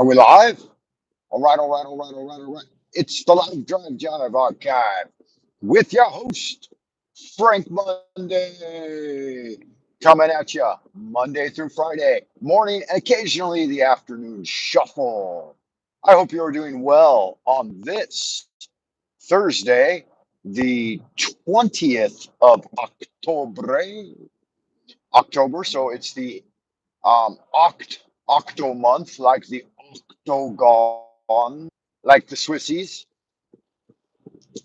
Are we live? All right, all right, all right, all right, all right. It's the Live Drive Jive Archive with your host, Frank Monday, coming at you Monday through Friday, morning, and occasionally the afternoon shuffle. I hope you're doing well on this Thursday, the 20th of October. So it's the octo month, like the octagon, like the Swissies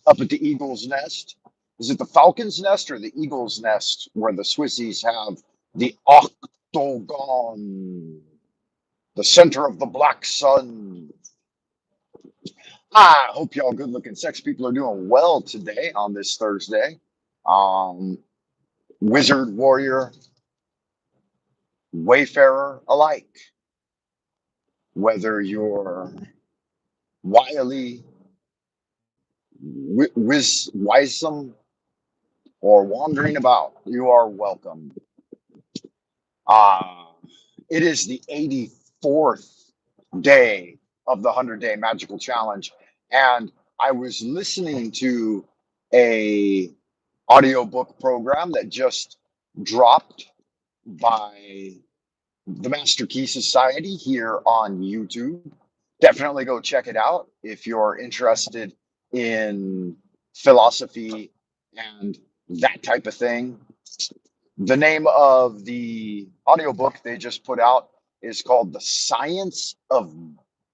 up at the Eagle's Nest. Is it the Falcon's Nest or the Eagle's Nest where the Swissies have the octagon, the center of the black sun? I hope y'all good looking sex people are doing well today on this Thursday. Um, Wizard, warrior, wayfarer alike, whether you're wily, wisesome, or wandering about, you are welcome. Uh, it is the 84th day of the 100-day magical challenge, and I was listening to a audiobook program that just dropped by the Master Key Society here on YouTube. Definitely go check it out if you're interested in philosophy and that type of thing. The name of the audiobook they just put out is called The Science of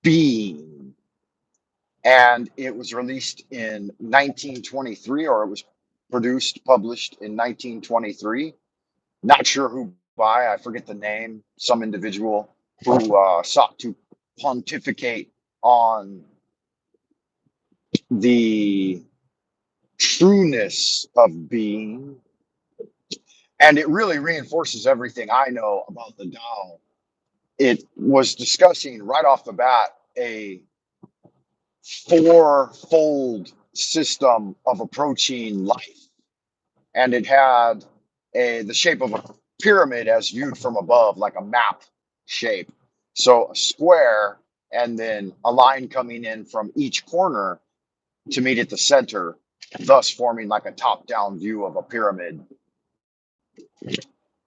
Being. And it was released in 1923, or it was published in 1923. Not sure who by, I forget the name, some individual who sought to pontificate on the trueness of being. And it really reinforces everything I know about the Tao. It was discussing right off the bat a fourfold system of approaching life. And it had the shape of a pyramid as viewed from above, like a map shape. So a square and then a line coming in from each corner to meet at the center, thus forming like a top-down view of a pyramid.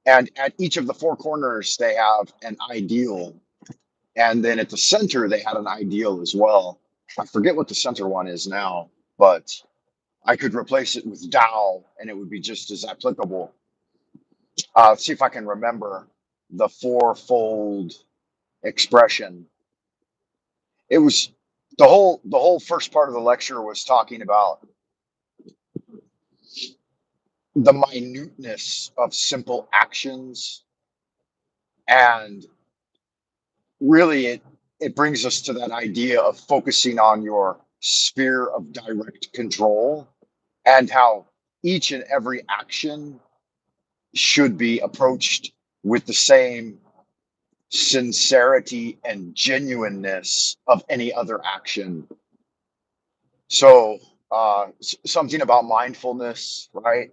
And at each of the four corners, they have an ideal. And then at the center, they had an ideal as well. I forget what the center one is now, but I could replace it with Tao and it would be just as applicable. See if I can remember the fourfold expression. It was the whole first part of the lecture was talking about the minuteness of simple actions, and really it brings us to that idea of focusing on your sphere of direct control and how each and every action should be approached with the same sincerity and genuineness of any other action. So something about mindfulness, right?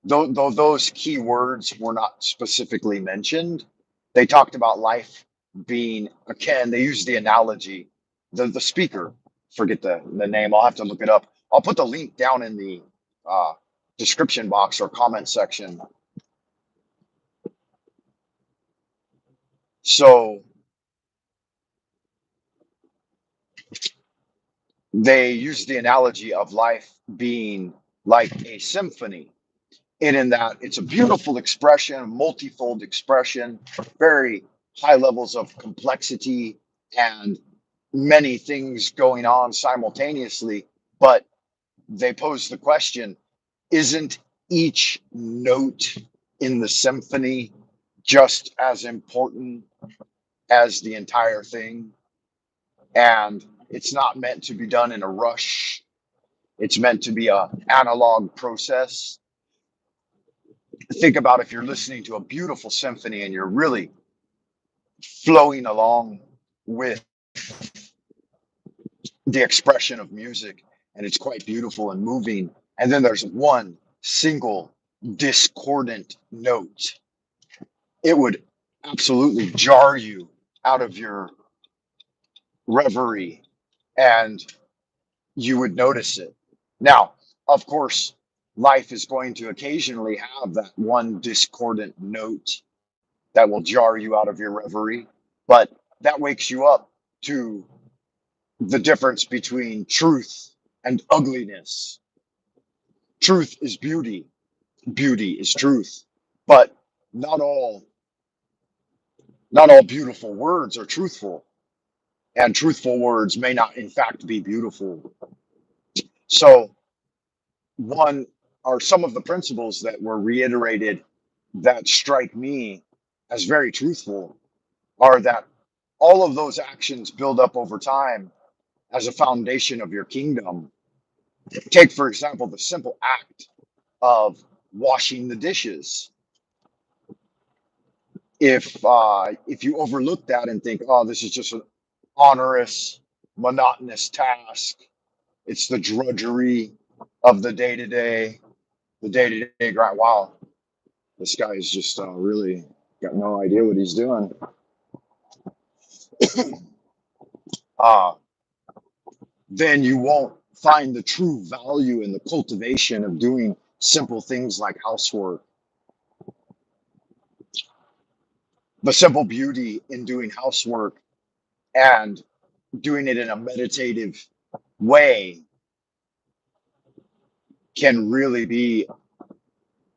Though those key words were not specifically mentioned, they talked about life being akin. They used the analogy. The speaker, forget the name. I'll have to look it up. I'll put the link down in the uh, description box or comment section. So they use the analogy of life being like a symphony, and in that it's a beautiful expression, multifold expression, very high levels of complexity and many things going on simultaneously. But they pose the question, isn't each note in the symphony just as important as the entire thing? And it's not meant to be done in a rush. It's meant to be an analog process. Think about if you're listening to a beautiful symphony and you're really flowing along with the expression of music, and it's quite beautiful and moving. And then there's one single discordant note. It would absolutely jar you out of your reverie, and you would notice it. Now, of course, life is going to occasionally have that one discordant note that will jar you out of your reverie, but that wakes you up to the difference between truth and ugliness. Truth is beauty, beauty is truth, but not all not all beautiful words are truthful, and truthful words may not in fact be beautiful. So one are some of the principles that were reiterated that strike me as very truthful are that all of those actions build up over time as a foundation of your kingdom. Take, for example, the simple act of washing the dishes. If you overlook that and think, oh, this is just an onerous, monotonous task, it's the drudgery of the day to day grind. Wow, this guy is just really got no idea what he's doing. Uh, then you won't find the true value in the cultivation of doing simple things like housework, the simple beauty in doing housework and doing it in a meditative way can really be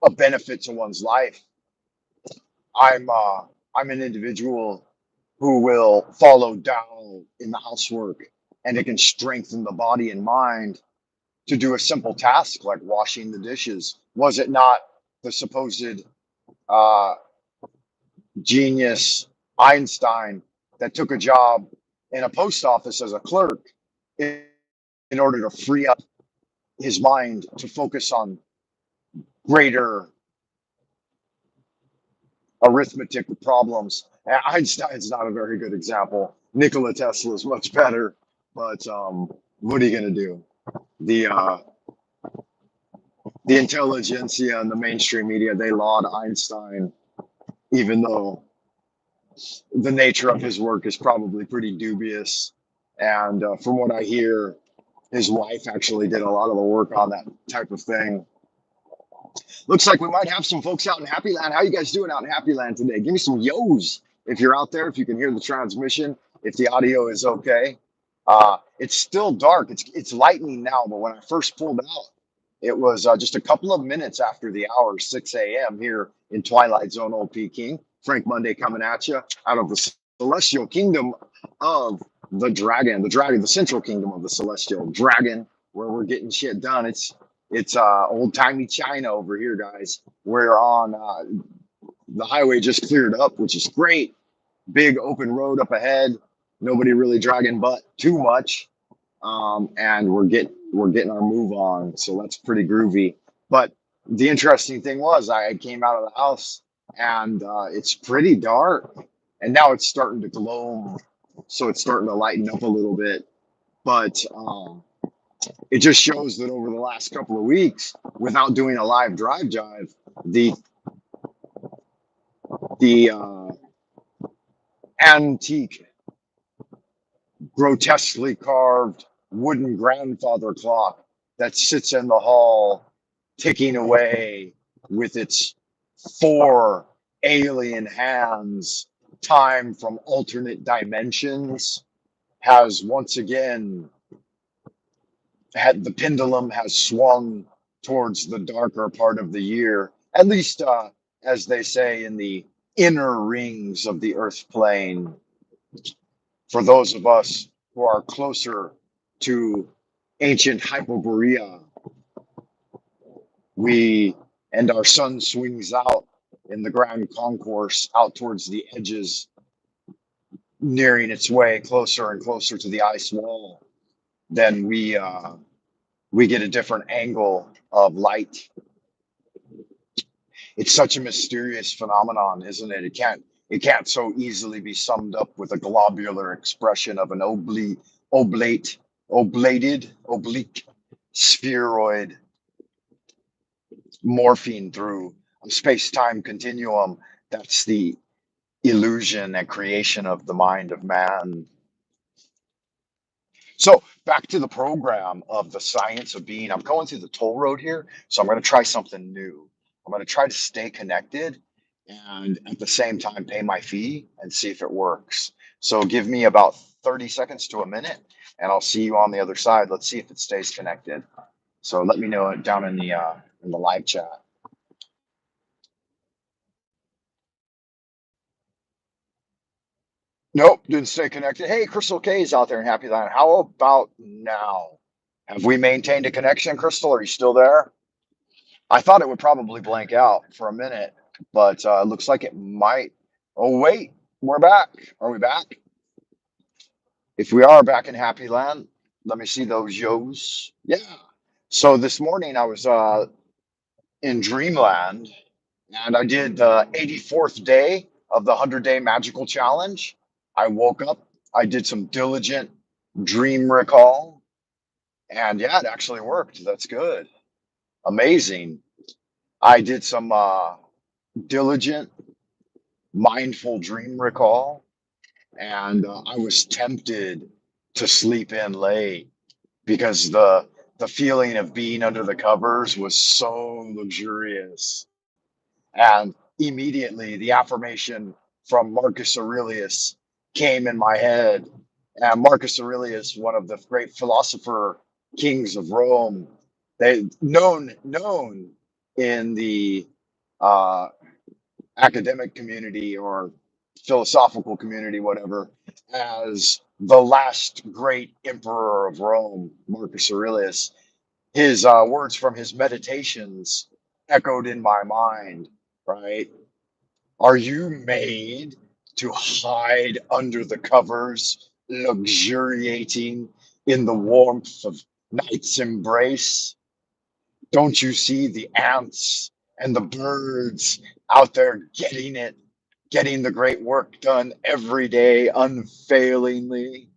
a benefit to one's life. I'm uh, I'm an individual who will follow Tao in the housework, and it can strengthen the body and mind to do a simple task like washing the dishes. Was it not the supposed uh, genius Einstein that took a job in a post office as a clerk in, in order to free up his mind to focus on greater arithmetic problems? Einstein's not a very good example. Nikola Tesla is much better, but what are you going to do? The uh, the intelligentsia and the mainstream media, they laud Einstein, even though the nature of his work is probably pretty dubious. And from what I hear, his wife actually did a lot of the work on that type of thing. Looks like we might have some folks out in Happy Land. How you guys doing out in Happy Land today? Give me some yo's if you're out there, if you can hear the transmission, if the audio is okay. It's still dark. It's lightning now, but when I first pulled out, it was just a couple of minutes after the hour, 6 a.m. here in Twilight Zone, Old Peking. Frank Monday coming at you out of the celestial kingdom of the dragon, the central kingdom of the celestial dragon, where we're getting shit done. It's old timey China over here, guys. We're on the highway just cleared up, which is great. Big open road up ahead. Nobody really dragging butt too much, and we're getting our move on. So that's pretty groovy. But the interesting thing was, I came out of the house and it's pretty dark, and now it's starting to glow, so it's starting to lighten up a little bit. But it just shows that over the last couple of weeks, without doing a live drive jive, the the antique, grotesquely carved wooden grandfather clock that sits in the hall, ticking away with its four alien hands, time from alternate dimensions, has once again had the pendulum has swung towards the darker part of the year, at least as they say in the inner rings of the earth plane. For those of us who are closer to ancient Hyperborea, we and our sun swings out in the grand concourse out towards the edges, nearing its way closer and closer to the ice wall. Then we get a different angle of light. It's such a mysterious phenomenon, isn't it? It can't so easily be summed up with a globular expression of an oblique spheroid morphine through a space-time continuum. That's the illusion and creation of the mind of man. So back to the program of the science of being. I'm going through the toll road here, so I'm going to try something new. I'm going to try to stay connected and at the same time pay my fee and see if it works. So give me about 30 seconds to a minute, and I'll see you on the other side. Let's see if it stays connected. So let me know it down in the live chat. Nope, didn't stay connected. Hey, Crystal K is out there in Happy Land. How about now? Have we maintained a connection, Crystal? Are you still there? I thought it would probably blank out for a minute, but it looks like it might. Oh, wait, we're back. Are we back? If we are back in Happy Land, let me see those yo's. Yeah. So this morning I was in Dreamland and I did the 84th day of the 100-day magical challenge. I woke up, I did some diligent dream recall, and yeah, it actually worked. That's good. Amazing. I did some diligent mindful dream recall, and I was tempted to sleep in late because the feeling of being under the covers was so luxurious. And immediately the affirmation from Marcus Aurelius came in my head. And Marcus Aurelius, one of the great philosopher kings of Rome, they known in the uh, academic community or philosophical community, whatever, as the last great emperor of Rome, Marcus Aurelius. His words from his meditations echoed in my mind, right? Are you made to hide under the covers, luxuriating in the warmth of night's embrace? Don't you see the ants and the birds out there getting it, getting the great work done every day unfailingly?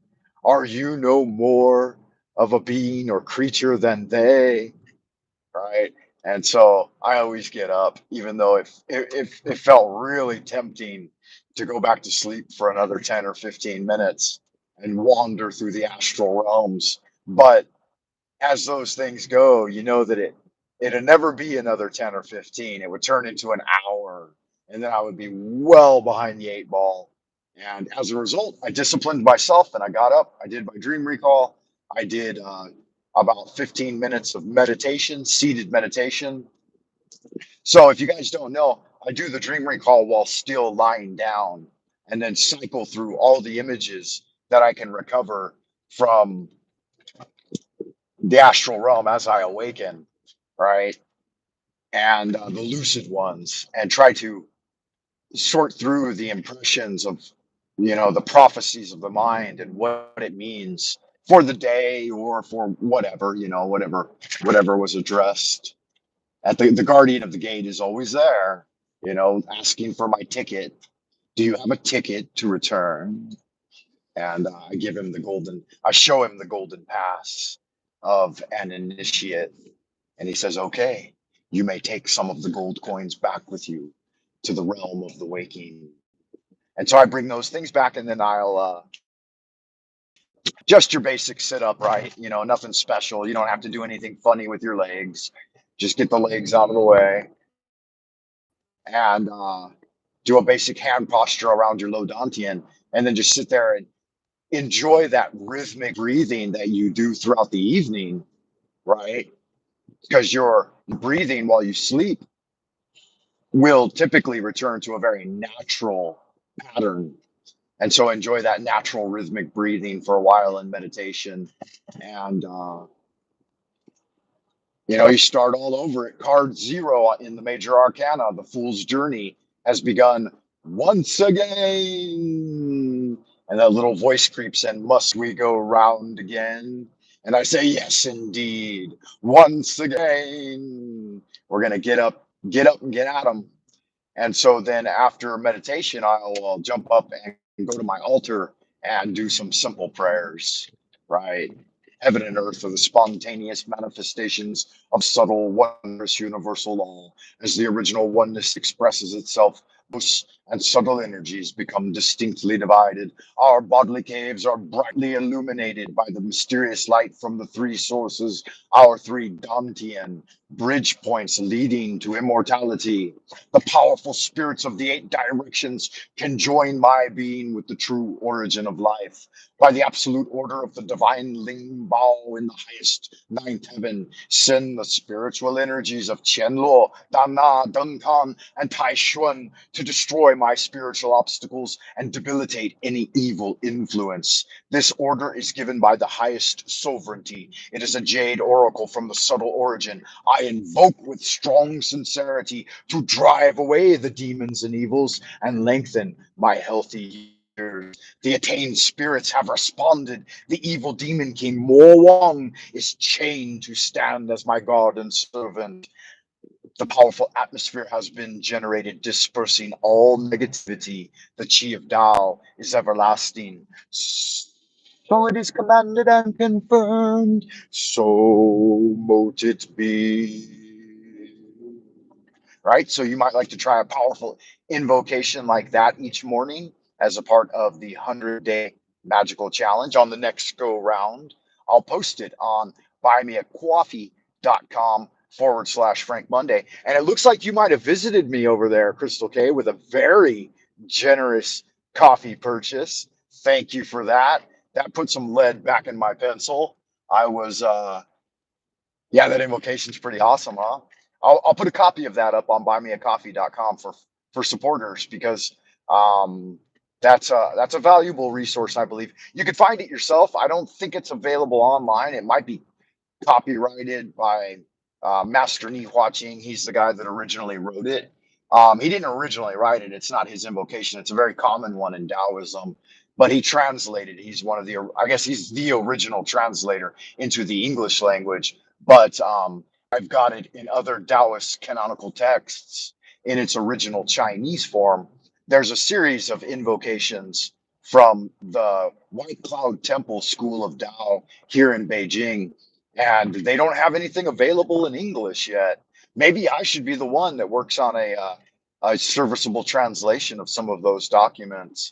Are you no more of a being or creature than they? Right? And so I always get up, even though it felt really tempting to go back to sleep for another 10 or 15 minutes and wander through the astral realms. But as those things go, you know that it'd never be another 10 or 15. It would turn into an hour, and then I would be well behind the eight ball. And as a result, I disciplined myself and I got up. I did my dream recall. I did about 15 minutes of meditation, seated meditation. So if you guys don't know, I do the dream recall while still lying down and then cycle through all the images that I can recover from the astral realm as I awaken, right? And the lucid ones, and try to sort through the impressions of, the prophecies of the mind and what it means for the day or for whatever, whatever was addressed. At the guardian of the gate is always there, asking for my ticket. Do you have a ticket to return? And I show him the golden pass of an initiate. And he says, okay, you may take some of the gold coins back with you to the realm of the waking. And so I bring those things back, and then I'll just your basic sit up, right? Nothing special. You don't have to do anything funny with your legs. Just get the legs out of the way and do a basic hand posture around your low dantian, and then just sit there and enjoy that rhythmic breathing that you do throughout the evening, right? Because your breathing while you sleep will typically return to a very natural pattern. And so enjoy that natural rhythmic breathing for a while in meditation. And, you start all over at card 0 in the major arcana. The fool's journey has begun once again. And that little voice creeps in, must we go round again? And I say, yes, indeed. Once again, we're going to get up and get at them. And so then after meditation, I'll jump up and go to my altar and do some simple prayers, right? Heaven and earth are the spontaneous manifestations of subtle, wondrous, universal law. As the original oneness expresses itself and subtle energies become distinctly divided. Our bodily caves are brightly illuminated by the mysterious light from the three sources, our three Dantian bridge points leading to immortality. The powerful spirits of the eight directions can join my being with the true origin of life. By the absolute order of the divine Ling Bao in the highest ninth heaven, send the spiritual energies of Qianluo, Dana, Dengkan, and Taishuan to destroy my spiritual obstacles and debilitate any evil influence. This order is given by the highest sovereignty. It is a jade oracle from the subtle origin. I invoke with strong sincerity to drive away the demons and evils and lengthen my healthy years. The attained spirits have responded. The evil demon king Mo Wang is chained to stand as my guard and servant. The powerful atmosphere has been generated, dispersing all negativity. The chi of Tao is everlasting. So it is commanded and confirmed. So mote it be. Right? So you might like to try a powerful invocation like that each morning as a part of the 100-day magical challenge. On the next go round, I'll post it on buymeacoffee.com/Frank Monday. And it looks like you might have visited me over there, Crystal K, with a very generous coffee purchase. Thank you for that. That put some lead back in my pencil. I was Yeah, that invocation's pretty awesome, huh? I'll put a copy of that up on buymeacoffee.com for supporters because um, that's a valuable resource, I believe. You can find it yourself. I don't think it's available online. It might be copyrighted by Master Ni Huaqing. He's the guy that originally wrote it. He didn't originally write it. It's not his invocation. It's a very common one in Taoism, but he translated. He's one of the, I guess he's the original translator into the English language. But I've got it in other Taoist canonical texts in its original Chinese form. There's a series of invocations from the White Cloud Temple School of Tao here in Beijing, and they don't have anything available in English yet. Maybe I should be the one that works on a serviceable translation of some of those documents.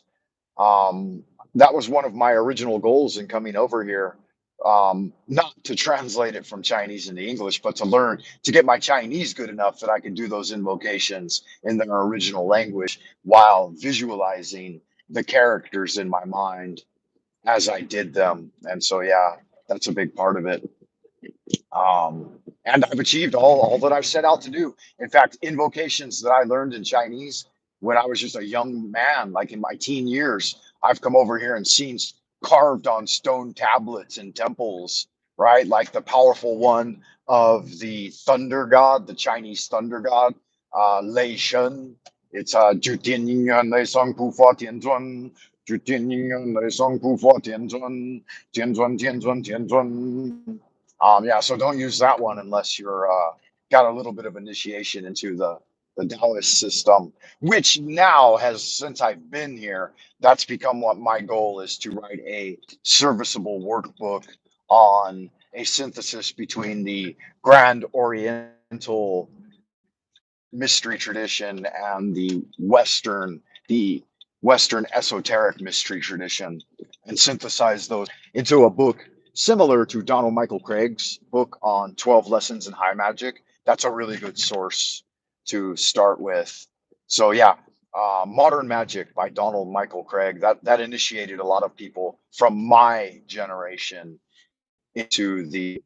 That was one of my original goals in coming over here. Not to translate it from Chinese into English, but to learn to get my Chinese good enough that I can do those invocations in their original language while visualizing the characters in my mind as I did them. And so, yeah, that's a big part of it. And I've achieved all that I've set out to do. In fact, invocations that I learned in Chinese when I was just a young man, like in my teen years, I've come over here and seen carved on stone tablets in temples, right? Like the powerful one of the thunder god, the Chinese thunder god, Lei Shen. It's 指天应元来上不发天尊，指天应元来上不发天尊，天尊天尊天尊。Yeah, so don't use that one unless you're got a little bit of initiation into the Taoist system, which now has, since I've been here, that's become what my goal is, to write a serviceable workbook on a synthesis between the Grand Oriental mystery tradition and the Western esoteric mystery tradition, and synthesize those into a book similar to Donald Michael Craig's book on 12 Lessons in High Magic. That's a really good source to start with. So yeah, Modern Magic by Donald Michael Craig, that initiated a lot of people from my generation into the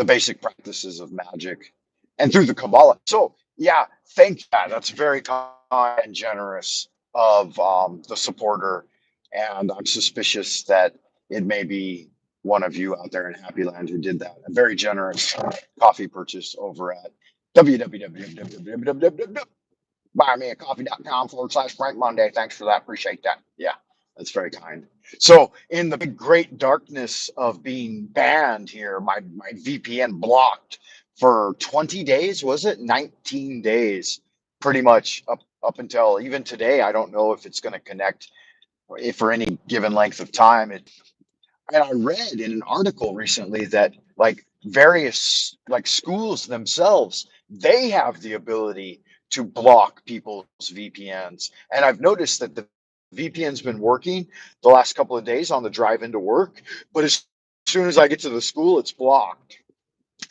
basic practices of magic and through the Kabbalah. So yeah, thank you. That's very kind and generous of the supporter, and I'm suspicious that it may be one of you out there in Happy Land who did that. A very generous coffee purchase over at www.buymeacoffee.com/Frank Monday. Thanks for that. Appreciate that. Yeah, that's very kind. So, in the big great darkness of being banned here, my VPN blocked for 20 days, was it? 19 days, pretty much up until even today. I don't know if it's going to connect if for any given length of time. And I read in an article recently that like various like schools themselves, they have the ability to block people's VPNs. And I've noticed that the VPN's been working the last couple of days on the drive into work, but as soon as I get to the school, it's blocked.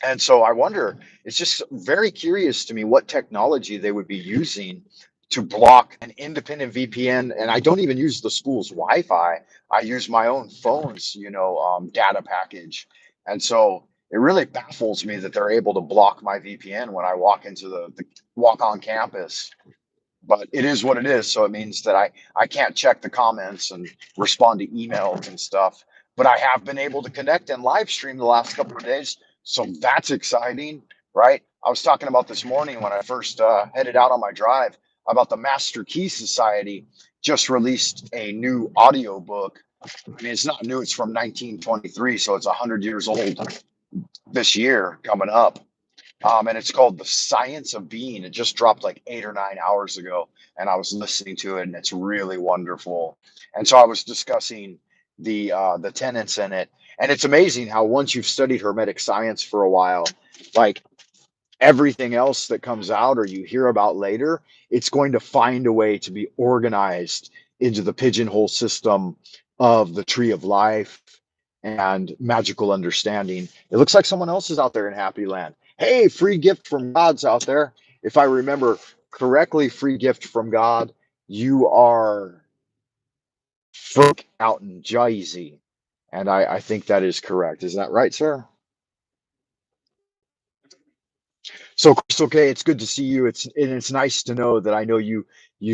And so I wonder, it's just very curious to me what technology they would be using to block an independent VPN. And I don't even use the school's Wi-Fi. I use my own phone's, data package. And so it really baffles me that they're able to block my VPN when I walk into the walk on campus. But it is what it is. So it means that I can't check the comments and respond to emails and stuff. But I have been able to connect and live stream the last couple of days. So that's exciting, right? I was talking about this morning when I first headed out on my drive about the Master Key Society just released a new audio book. I mean, it's not new, it's from 1923, so it's 100 years old this year coming up. And it's called The Science of Being. It just dropped like 8 or 9 hours ago, and I was listening to it, and it's really wonderful. And so I was discussing the tenets in it, and it's amazing how once you've studied Hermetic science for a while, like everything else that comes out or you hear about later, it's going to find a way to be organized into the pigeonhole system of the tree of life and magical understanding. It looks like someone else is out there in Happy Land. Hey, free gift from God's out there. If I remember correctly, free gift from God, you are Frank out in Jersey. And I think that is correct. Is that right, sir? So Crystal K, it's good to see you. It's nice to know that I know you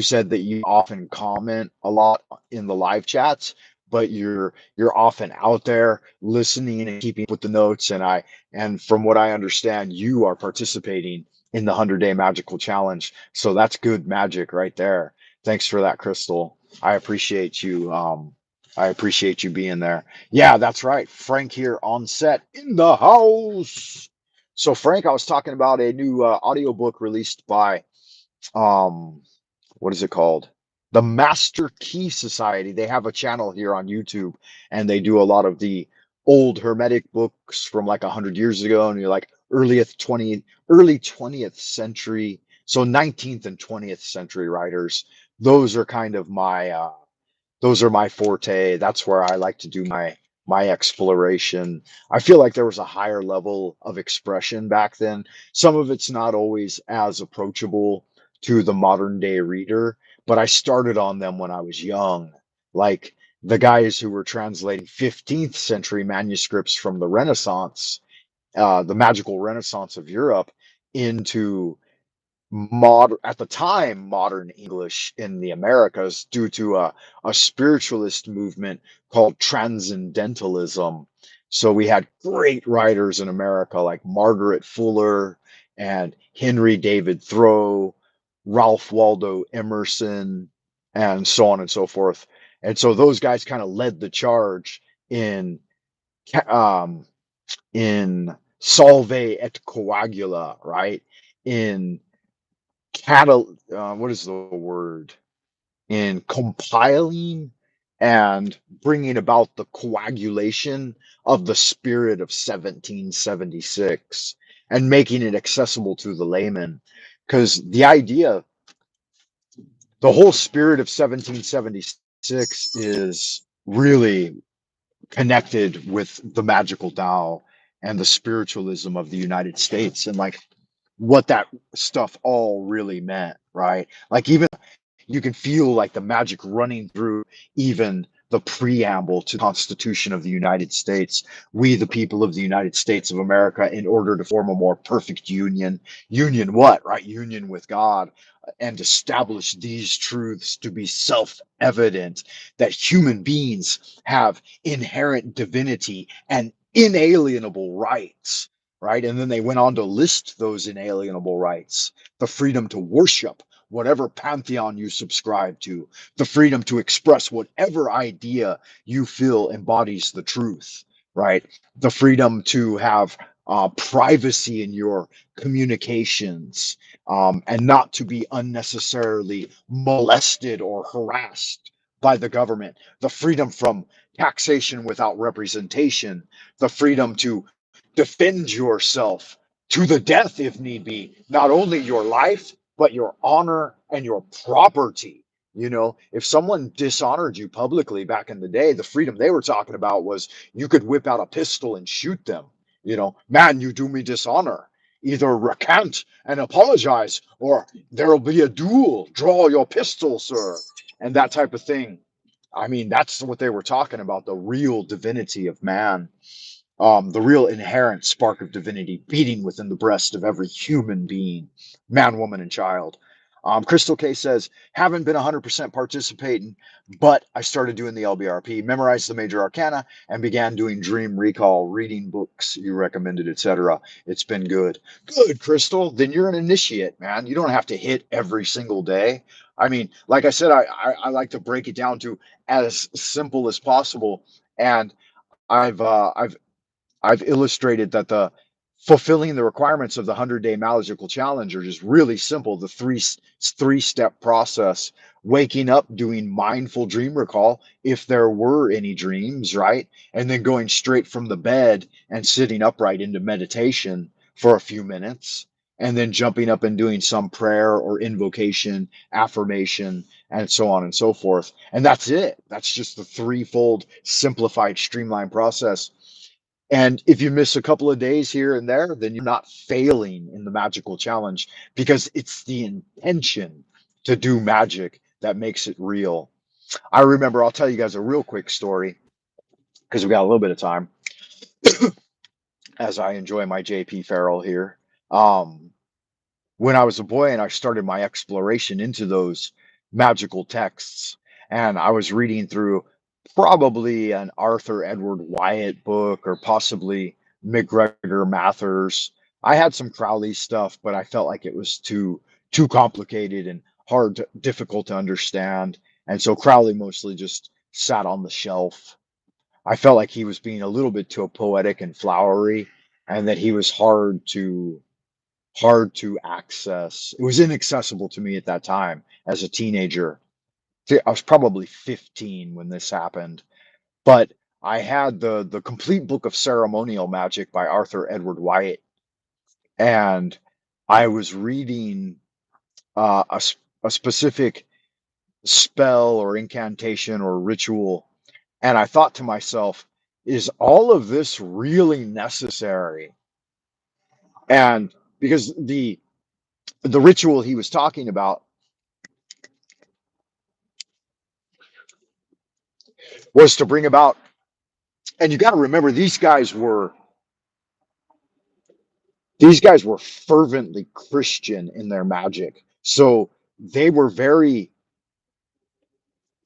said that you often comment a lot in the live chats, but you're often out there listening and keeping up with the notes. And from what I understand, you are participating in the 100-day magical challenge. So that's good magic right there. Thanks for that, Crystal. I appreciate you. I appreciate you being there. Yeah, that's right. Frank here on set in the house. So Frank, I was talking about a new audiobook released by um what is it called? The Master Key Society. They have a channel here on YouTube, and they do a lot of the old Hermetic books from like 100 years ago, and you're like early 20th century, so 19th and 20th century writers. Those are kind of those are my forte. That's where I like to do my exploration. I feel like there was a higher level of expression back then. Some of it's not always as approachable to the modern day reader, but I started on them when I was young. Like the guys who were translating 15th century manuscripts from the Renaissance, the magical Renaissance of Europe, into at the time modern English in the Americas due to a spiritualist movement called transcendentalism. So we had great writers in America like Margaret Fuller and Henry David Thoreau, Ralph Waldo Emerson, and so on and so forth. And so those guys kind of led the charge in um, in Solve et Coagula, right? In what is the word, in compiling and bringing about the coagulation of the spirit of 1776 and making it accessible to the layman, because the whole spirit of 1776 is really connected with the magical Tao and the spiritualism of the United States, and like what that stuff all really meant, right? Like even you can feel like the magic running through even the preamble to the Constitution of the United States. We, the people of the United States of America, in order to form a more perfect union, union what, right? Union with God, and establish these truths to be self-evident that human beings have inherent divinity and inalienable rights, right? And then they went on to list those inalienable rights: the freedom to worship whatever pantheon you subscribe to, the freedom to express whatever idea you feel embodies the truth, right? The freedom to have privacy in your communications, and not to be unnecessarily molested or harassed by the government, the freedom from taxation without representation, the freedom to defend yourself to the death if need be, not only your life, but your honor and your property. You know, if someone dishonored you publicly back in the day, the freedom they were talking about was you could whip out a pistol and shoot them. You know, man, you do me dishonor. Either recant and apologize, or there'll be a duel. Draw your pistol, sir, and that type of thing. I mean, that's what they were talking about, the real divinity of man, the real inherent spark of divinity beating within the breast of every human being, man, woman, and child. Crystal K says, haven't been 100% participating, but I started doing the LBRP, memorized the major arcana, and began doing dream recall, reading books you recommended, etc. It's been good. Good, Crystal. Then you're an initiate, man. You don't have to hit every single day. I mean, like I said, I like to break it down to as simple as possible. And I've uh, I've I've illustrated that the fulfilling the requirements of the 100-day magical challenge are just really simple. The three-step process: waking up, doing mindful dream recall if there were any dreams, right? And then going straight from the bed and sitting upright into meditation for a few minutes, and then jumping up and doing some prayer or invocation, affirmation, and so on and so forth. And that's it. That's just the threefold simplified streamlined process. And if you miss a couple of days here and there, then you're not failing in the magical challenge, because it's the intention to do magic that makes it real. I remember, I'll tell you guys a real quick story because we got a little bit of time as I enjoy my JP Farrell here. Um, when I was a boy and I started my exploration into those magical texts, and I was reading through probably an Arthur Edward Wyatt book or possibly McGregor Mathers. I had some Crowley stuff, but I felt like it was too complicated and difficult to understand. And so Crowley mostly just sat on the shelf. I felt like he was being a little bit too poetic and flowery, and that he was hard to access. It was inaccessible to me at that time as a teenager. I was probably 15 when this happened, but I had the complete book of ceremonial magic by Arthur Edward Wyatt, and I was reading a specific spell or incantation or ritual, and I thought to myself, is all of this really necessary? And because the ritual he was talking about was to bring about, and you got to remember, these guys were fervently Christian in their magic. So they were very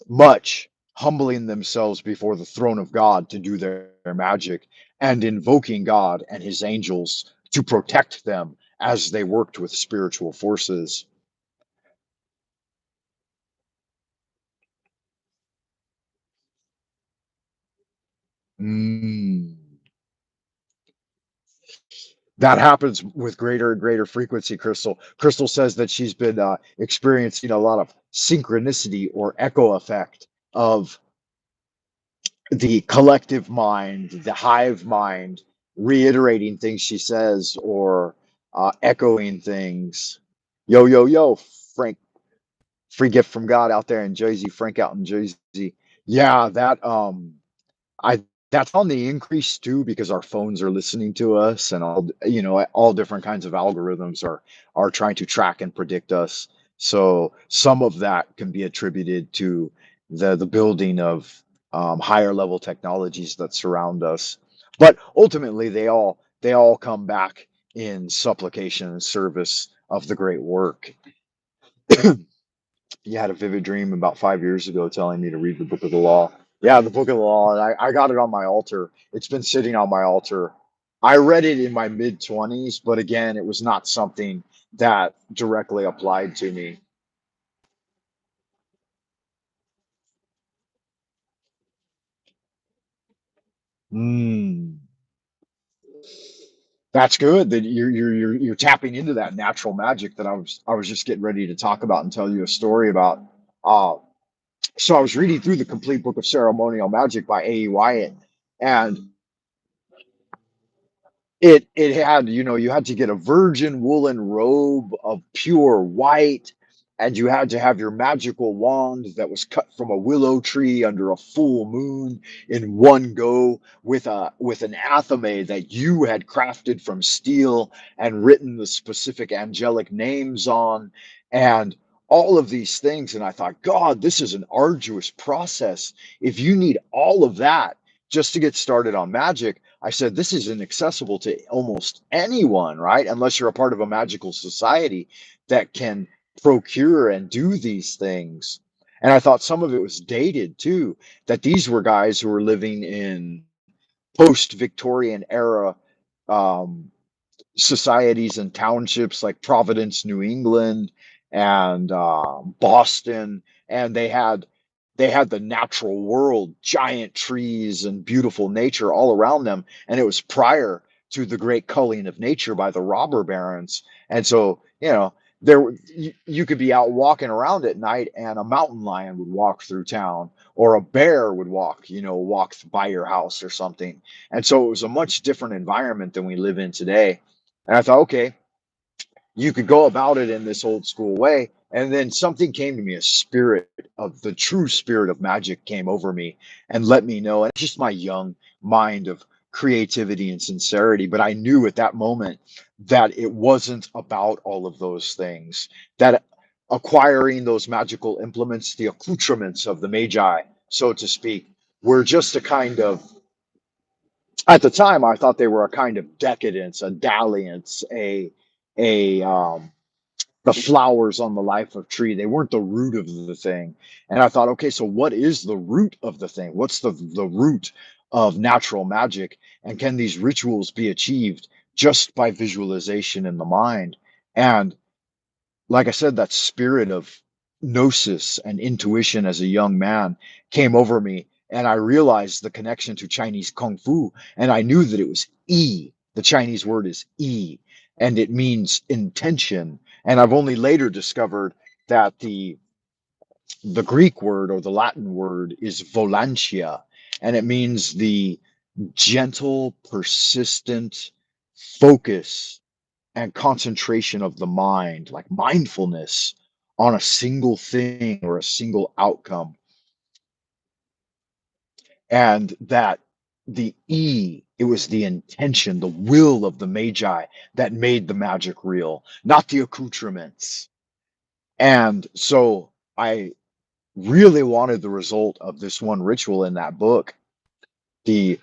much humbling themselves before the throne of God to do their magic, and invoking God and his angels to protect them as they worked with spiritual forces. Mm. That happens with greater and greater frequency, Crystal. Crystal says that she's been experiencing a lot of synchronicity or echo effect of the collective mind, the hive mind, reiterating things she says or echoing things. Yo, yo, yo, Frank, free gift from God out there in Jersey, Frank out in Jersey. Yeah, I that's on the increase too, because our phones are listening to us, and all different kinds of algorithms are trying to track and predict us. So some of that can be attributed to the building of higher level technologies that surround us. But ultimately, they all come back in supplication and service of the great work. You had a vivid dream about 5 years ago telling me to read the Book of the Law. Yeah, the Book of the Law. And I got it on my altar. It's been sitting on my altar. I read it in my mid 20s, but again, it was not something that directly applied to me. Mm, that's good that you're tapping into that natural magic that I was just getting ready to talk about and tell you a story about. Uh, so I was reading through the complete book of ceremonial magic by A.E. Wyatt, and it had, you had to get a virgin woolen robe of pure white, and you had to have your magical wand that was cut from a willow tree under a full moon in one go, with an athame that you had crafted from steel and written the specific angelic names on, and all of these things. And I thought, God, this is an arduous process. If you need all of that just to get started on magic, I said, this is inaccessible to almost anyone, right? Unless you're a part of a magical society that can procure and do these things. And I thought some of it was dated too, that these were guys who were living in post Victorian era um, societies and townships like Providence, New England, and Boston, and they had the natural world, giant trees and beautiful nature all around them, and it was prior to the great culling of nature by the robber barons. And so, you could be out walking around at night, and a mountain lion would walk through town, or a bear would walk by your house or something. And so it was a much different environment than we live in today. And I thought, okay, you could go about it in this old school way. And then something came to me, a spirit of the true spirit of magic came over me and let me know. And just my young mind of creativity and sincerity. But I knew at that moment that it wasn't about all of those things, that acquiring those magical implements, the accoutrements of the Magi, so to speak, were just a kind of, at the time I thought they were a kind of decadence, a dalliance, a the flowers on the life of tree. They weren't the root of the thing. And I thought, okay, so what is the root of the thing? What's the root of natural magic? And can these rituals be achieved just by visualization in the mind? And like I said, that spirit of gnosis and intuition as a young man came over me, and I realized the connection to Chinese kung fu, and I knew that it was E. The Chinese word is E, and it means intention. And I've only later discovered that the Greek word or the Latin word is volantia, and it means the gentle, persistent focus and concentration of the mind, like mindfulness on a single thing or a single outcome. And that the E, it was the intention, the will of the Magi that made the magic real, not the accoutrements. And so I really wanted the result of this one ritual in that book. The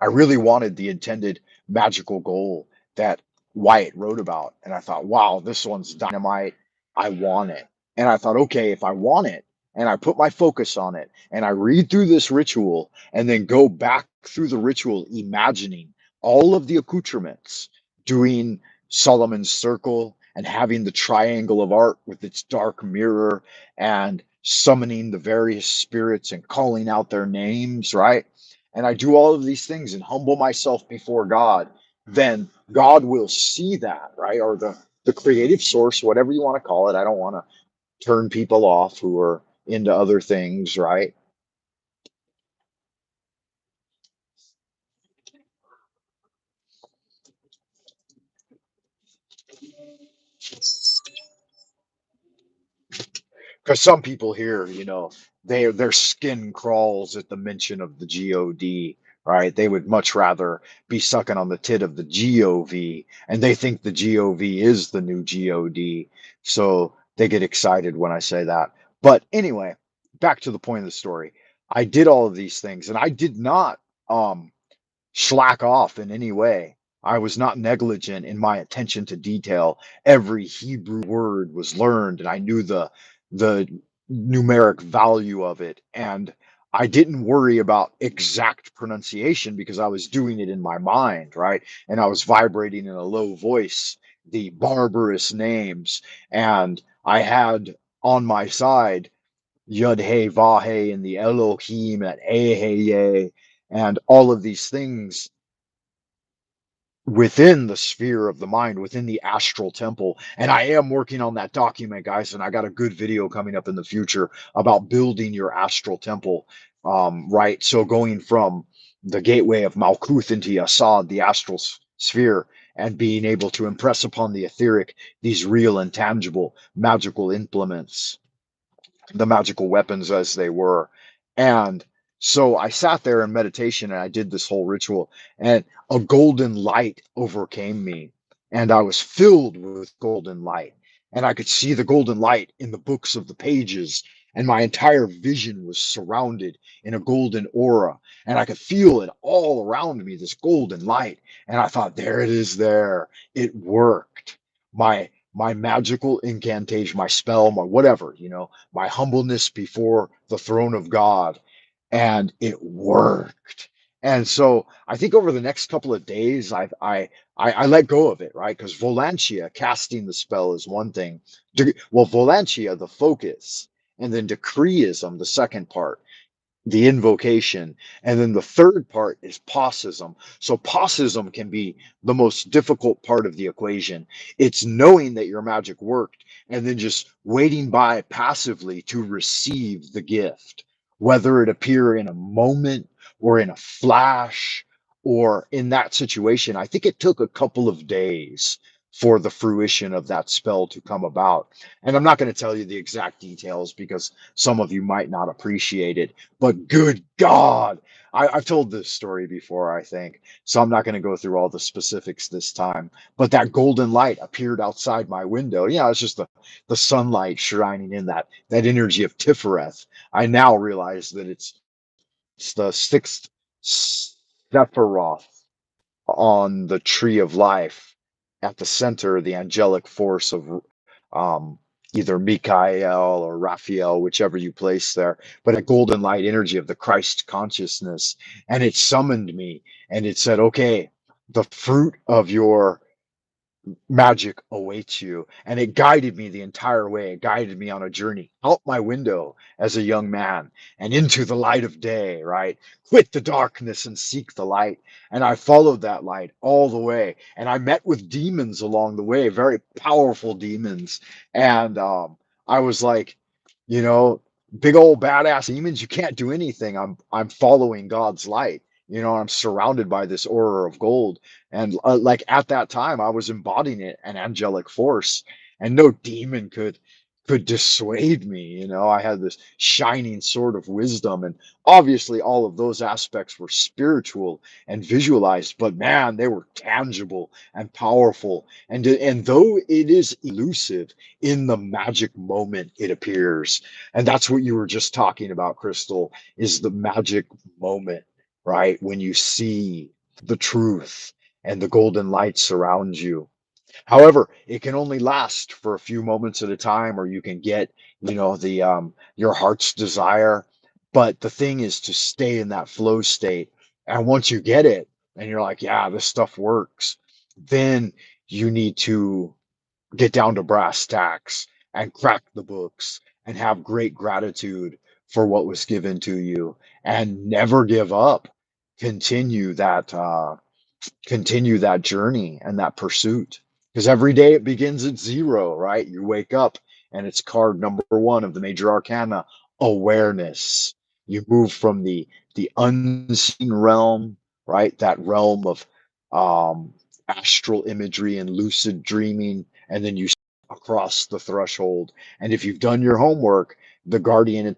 I really wanted the intended magical goal that Wyatt wrote about. And I thought, wow, this one's dynamite. I want it. And I thought, okay, if I want it and I put my focus on it and I read through this ritual and then go back through the ritual, imagining all of the accoutrements, doing Solomon's circle and having the triangle of art with its dark mirror and summoning the various spirits and calling out their names, right? And I do all of these things and humble myself before God, then God will see that, right? Or the creative source, whatever you want to call it. I don't want to turn people off who are into other things, right? Because some people here, their skin crawls at the mention of the God, right? They would much rather be sucking on the tit of the Gov, and they think the Gov is the new God. So they get excited when I say that. But anyway, back to the point of the story. I did all of these things, and I did not um slack off in any way. I was not negligent in my attention to detail. Every Hebrew word was learned, and I knew the numeric value of it. And I didn't worry about exact pronunciation because I was doing it in my mind, right? And I was vibrating in a low voice the barbarous names, and I had on my side Yud Hey Vah and the Elohim and Eh Hey Yeh and all of these things. within the sphere of the mind, within the astral temple. And I am working on that document, guys, and I got a good video coming up in the future about building your astral temple. Right. So going from the gateway of Malkuth into Yasad, the astral sphere, and being able to impress upon the etheric these real and tangible magical implements, the magical weapons as they were. And so I sat there in meditation and I did this whole ritual, and a golden light overcame me. And I was filled with golden light. And I could see the golden light in the books of the pages. And my entire vision was surrounded in a golden aura. And I could feel it all around me, this golden light. And I thought, there it is there. It worked. My magical incantation, my spell, my whatever, my humbleness before the throne of God, and it worked. And so I think over the next couple of days, I let go of it, right? Because Volantia, casting the spell, is one thing. Well, Volantia, the focus, and then Decreeism, the second part, the invocation. And then the third part is paucism. So paucism can be the most difficult part of the equation. It's knowing that your magic worked and then just waiting by passively to receive the gift, whether it appear in a moment or in a flash or in that situation. I think it took a couple of days for the fruition of that spell to come about. And I'm not going to tell you the exact details because some of you might not appreciate it, but good God, I've told this story before, I think, so I'm not going to go through all the specifics this time. But that golden light appeared outside my window. Yeah, it's just the sunlight shining in that energy of Tifereth. I now realize that it's the sixth Sephiroth on the tree of life at the center, the angelic force of um, either Mikael or Raphael, whichever you place there, but a golden light energy of the Christ consciousness. And it summoned me and it said, okay, the fruit of your magic awaits you. And it guided me the entire way. It guided me on a journey out my window as a young man and into the light of day, right? Quit the darkness and seek the light. And I followed that light all the way. And I met with demons along the way, very powerful demons. And I was like, you know, big old badass demons, you can't do anything. I'm following God's light. I'm surrounded by this aura of gold, and like at that time, I was embodying it, an angelic force, and no demon could dissuade me. I had this shining sword of wisdom, and obviously all of those aspects were spiritual and visualized, but man, they were tangible and powerful. And though it is elusive, in the magic moment it appears. And that's what you were just talking about, Crystal, is the magic moment, right? When you see the truth and the golden light surrounds you. However, it can only last for a few moments at a time, or you can get, the your heart's desire. But the thing is to stay in that flow state. And once you get it, and you're like, yeah, this stuff works, then you need to get down to brass tacks and crack the books and have great gratitude for what was given to you and never give up. Continue that journey and that pursuit, because every day it begins at zero, right? You wake up and it's card number one of the major arcana, awareness. You move from the unseen realm, right? That realm of um astral imagery and lucid dreaming, and then you across the threshold. And if you've done your homework, the guardian at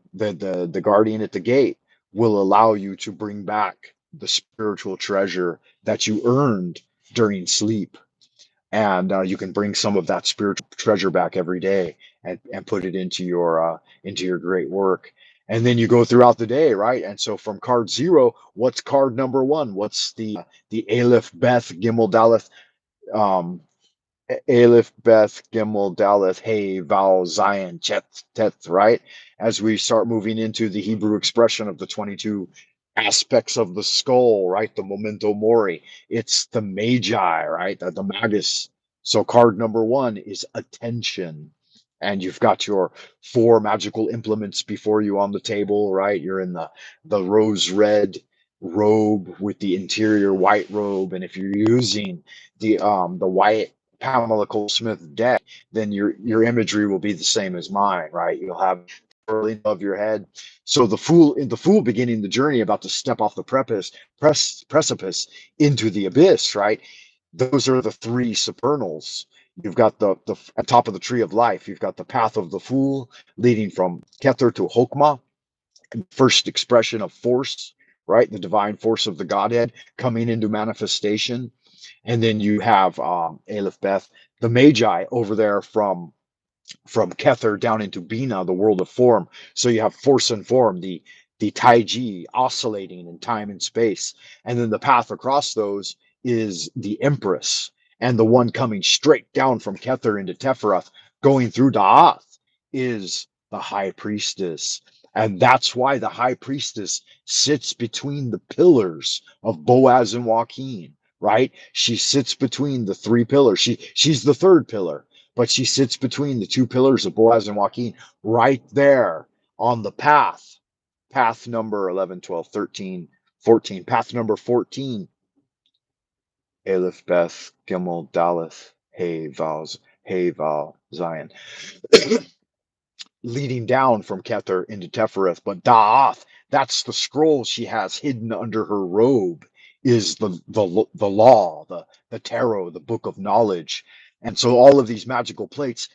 the gate will allow you to bring back the spiritual treasure that you earned during sleep. And you can bring some of that spiritual treasure back every day and put it into your great work. And then you go throughout the day, right? And so from card zero, what's card number one? What's the Aleph, Beth, Gimel, Daleth, um, Aleph, Beth, Gimel, Daleth, Hey, Vowel, Zion, Chet, Teth, right? As we start moving into the Hebrew expression of the 22 aspects of the skull, right? The memento mori. It's the magi, right? The magus. So card number one is attention. And you've got your four magical implements before you on the table, right? You're in the rose red robe with the interior white robe, and if you're using the white Pamela Cole Smith deck, then your imagery will be the same as mine, right? You'll have twirling above your head. So the fool beginning the journey, about to step off the precipice into the abyss, right? Those are the three supernals. You've got the at top of the tree of life. You've got the path of the fool leading from Kether to Hokmah, first expression of force, right? The divine force of the Godhead coming into manifestation. And then you have Aleph Beth, the Magi over there from Kether down into Bina, the world of form. So you have force and form, the Taiji oscillating in time and space. And then the path across those is the Empress, and the one coming straight down from Kether into Teferath, going through Da'ath, is the High Priestess. And that's why the High Priestess sits between the pillars of Boaz and Joaquin, right? She sits between the three pillars. She's the third pillar, but she sits between the two pillars of Boaz and Joaquin, right there on the path number 11, 12, 13, 14, path number 14, Aleph, Beth, Gimel, Daleth, Hey, Val, Zion, leading down from Kether into Tefereth. But Da'ath, that's the scroll she has hidden under her robe, is the law, the tarot, the book of knowledge. And so all of these magical plates,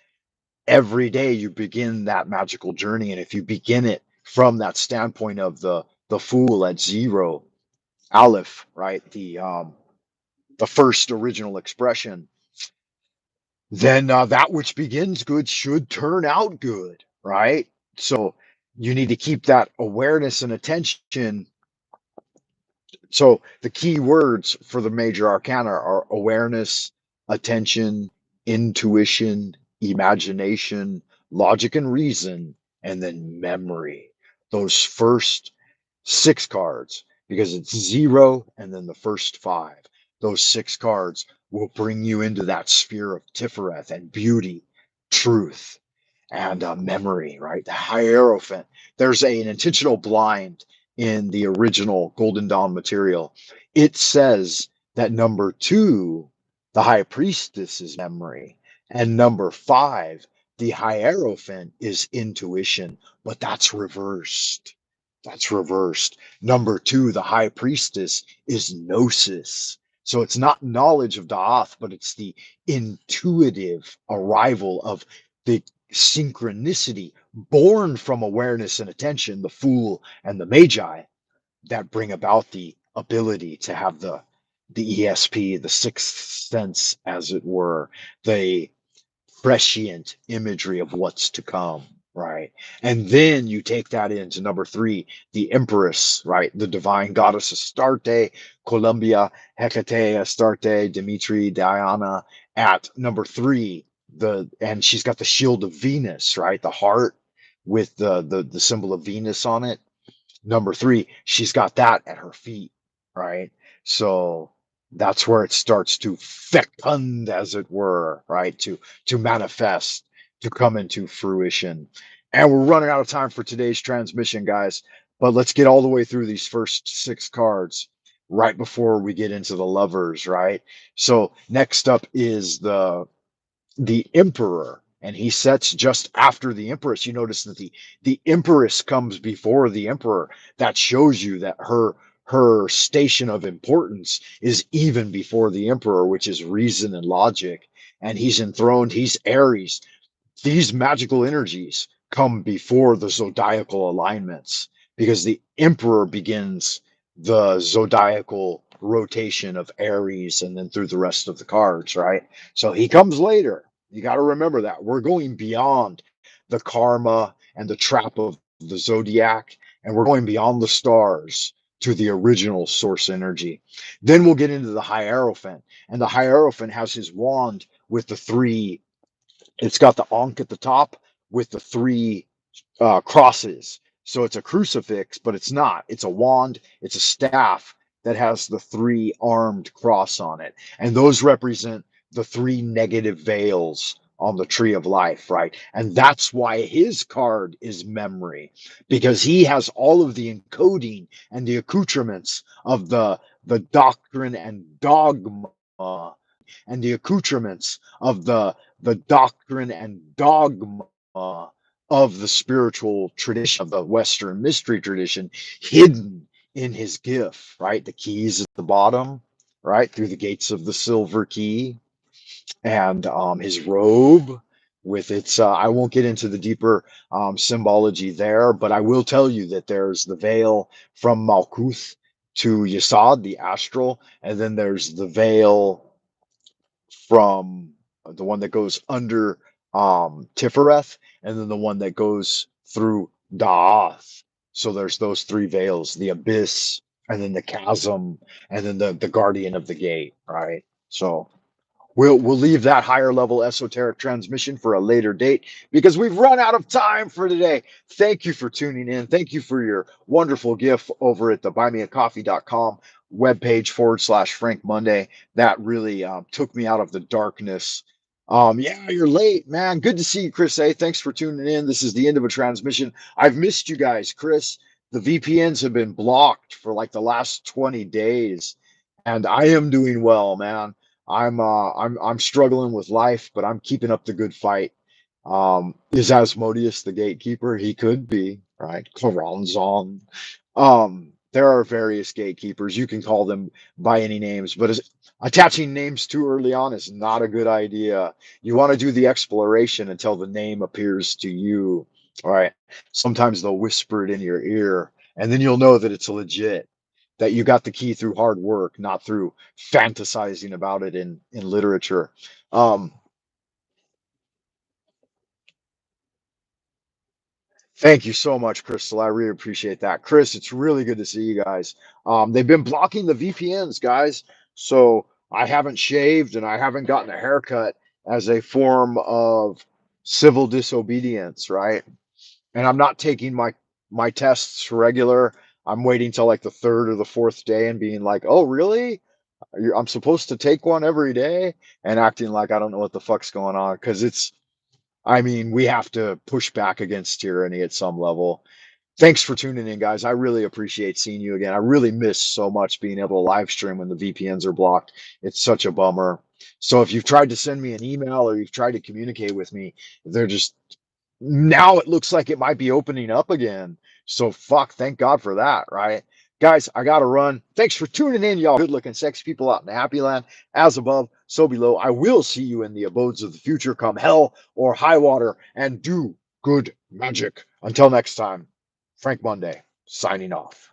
every day you begin that magical journey. And if you begin it from that standpoint of the fool at zero, Aleph, right? The first original expression, then that which begins good should turn out good, right? So you need to keep that awareness and attention. So the key words for the major arcana are awareness, attention, intuition, imagination, logic and reason, and then memory. Those first six cards, because it's zero and then the first five. Those six cards will bring you into that sphere of Tiferet and beauty, truth, and memory, right? The Hierophant. There's an intentional blind in the original Golden Dawn material. It says that number two, the High Priestess, is memory, and number five, the Hierophant, is intuition, but that's reversed. That's reversed. Number two, the High Priestess, is gnosis. So it's not knowledge of Da'ath, but it's the intuitive arrival of the synchronicity born from awareness and attention, the fool and the magi, that bring about the ability to have the ESP, the sixth sense, as it were, the prescient imagery of what's to come, right? And then you take that into number three, the Empress, right? The divine goddess Astarte, Columbia, Hecate, Astarte, Dimitri, Diana. At number three, and she's got the shield of Venus, right? The heart with the symbol of Venus on it. Number three, she's got that at her feet, right? So that's where it starts to fecund, as it were, right? To manifest, to come into fruition. And we're running out of time for today's transmission, guys. But let's get all the way through these first six cards right before we get into the lovers, right? So next up is the emperor, and he sets just after the empress. You notice that the empress comes before the emperor. That shows you that her station of importance is even before the emperor, which is reason and logic. And he's enthroned, he's Aries. These magical energies come before the zodiacal alignments, because the emperor begins the zodiacal rotation of Aries and then through the rest of the cards, right? So he comes later. You got to remember that we're going beyond the karma and the trap of the zodiac, and we're going beyond the stars to the original source energy. Then we'll get into the Hierophant, and the Hierophant has his wand with the three. It's got the Ankh at the top with the three crosses. So it's a crucifix, but it's not. It's a wand, it's a staff that has the three armed cross on it. And those represent the three negative veils on the tree of life, right? And that's why his card is memory, because he has all of the encoding and the accoutrements of the doctrine and dogma, and the accoutrements of the doctrine and dogma of the spiritual tradition of the Western mystery tradition hidden in his gift, right? The keys at the bottom, right? Through the gates of the silver key, and his robe with its I won't get into the deeper symbology there, but I will tell you that there's the veil from Malkuth to Yesod, the astral, and then there's the veil from the one that goes under Tifereth, and then the one that goes through Daath. So there's those three veils: the abyss, and then the chasm, and then the guardian of the gate, right? So we'll leave that higher level esoteric transmission for a later date because we've run out of time for today. Thank you for tuning in. Thank you for your wonderful gift over at the buymeacoffee.com webpage /Frank Monday. That really took me out of the darkness. Yeah, you're late, man. Good to see you, Chris A. Thanks for tuning in. This is the end of a transmission. I've missed you guys, Chris. The VPNs have been blocked for like the last 20 days, and I am doing well, man. I'm struggling with life, but I'm keeping up the good fight. Is Asmodeus the gatekeeper? He could be, right? Karanzon. There are various gatekeepers. You can call them by any names, but attaching names too early on is not a good idea. You want to do the exploration until the name appears to you. All right. Sometimes they'll whisper it in your ear, and then you'll know that it's legit, that you got the key through hard work, not through fantasizing about it in literature. Um, Thank you so much, Crystal. I really appreciate that. Chris, it's really good to see you guys. They've been blocking the VPNs, guys. So I haven't shaved and I haven't gotten a haircut as a form of civil disobedience, right? And I'm not taking my tests regular. I'm waiting till like the third or the fourth day and being like, oh, really? I'm supposed to take one every day, and acting like I don't know what the fuck's going on because I mean, we have to push back against tyranny at some level. Thanks for tuning in, guys. I really appreciate seeing you again. I really miss so much being able to live stream when the VPNs are blocked. It's such a bummer. So if you've tried to send me an email or you've tried to communicate with me, they're just now it looks like it might be opening up again. So fuck, thank God for that, right? Guys, I gotta run. Thanks for tuning in, y'all. Good looking, sexy people out in the happy land. As above, so below. I will see you in the abodes of the future, come hell or high water, and do good magic. Until next time, Frank Monday, signing off.